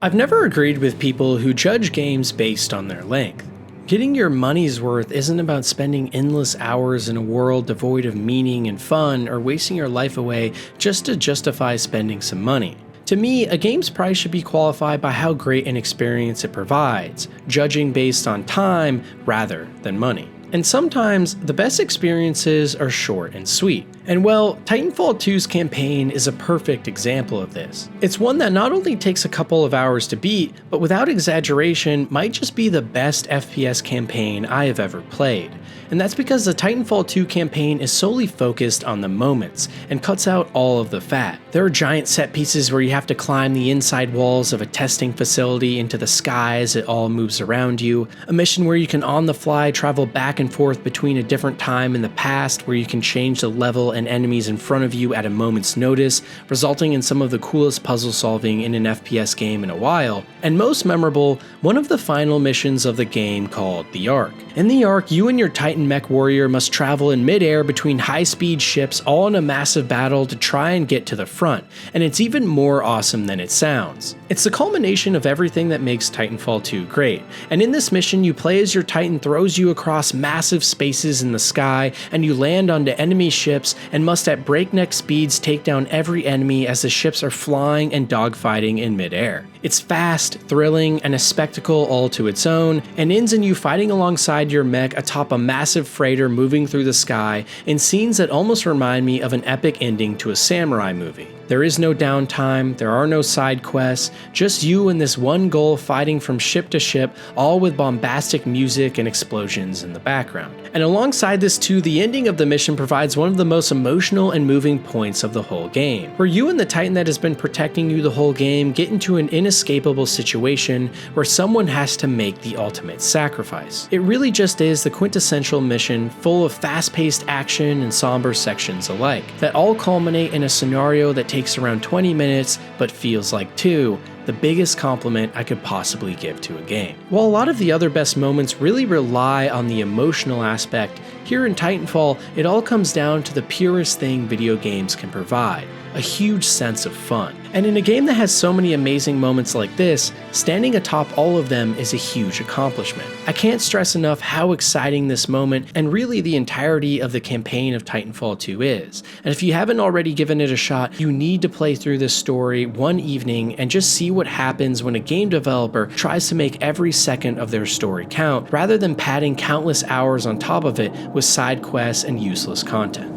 I've never agreed with people who judge games based on their length. Getting your money's worth isn't about spending endless hours in a world devoid of meaning and fun or wasting your life away just to justify spending some money. To me, a game's price should be qualified by how great an experience it provides, judging based on time rather than money. And sometimes, the best experiences are short and sweet. And well, Titanfall 2's campaign is a perfect example of this. It's one that not only takes a couple of hours to beat, but without exaggeration might just be the best FPS campaign I have ever played. And that's because the Titanfall 2 campaign is solely focused on the moments, and cuts out all of the fat. There are giant set pieces where you have to climb the inside walls of a testing facility into the sky as it all moves around you, a mission where you can on the fly travel back and forth between a different time in the past where you can change the level and enemies in front of you at a moment's notice, resulting in some of the coolest puzzle solving in an FPS game in a while, and most memorable, one of the final missions of the game called the Ark. In the Ark, you and your Titan mech warrior must travel in midair between high-speed ships all in a massive battle to try and get to the front, and it's even more awesome than it sounds. It's the culmination of everything that makes Titanfall 2 great, and in this mission you play as your Titan throws you across massive spaces in the sky, and you land onto enemy ships and must at breakneck speeds take down every enemy as the ships are flying and dogfighting in midair. It's fast, thrilling, and a spectacle all to its own, and ends in you fighting alongside your mech atop a massive freighter moving through the sky in scenes that almost remind me of an epic ending to a samurai movie. There is no downtime, there are no side quests, just you and this one goal fighting from ship to ship, all with bombastic music and explosions in the background. And alongside this too, the ending of the mission provides one of the most emotional and moving points of the whole game, where you and the Titan that has been protecting you the whole game get into an inescapable situation where someone has to make the ultimate sacrifice. It really just is the quintessential mission full of fast-paced action and somber sections alike, that all culminate in a scenario that takes around 20 minutes but feels like 2, the biggest compliment I could possibly give to a game. While a lot of the other best moments really rely on the emotional aspect, here in Titanfall, it all comes down to the purest thing video games can provide: a huge sense of fun. And in a game that has so many amazing moments like this, standing atop all of them is a huge accomplishment. I can't stress enough how exciting this moment and really the entirety of the campaign of Titanfall 2 is. And if you haven't already given it a shot, you need to play through this story one evening and just see what happens when a game developer tries to make every second of their story count, rather than padding countless hours on top of it with side quests and useless content.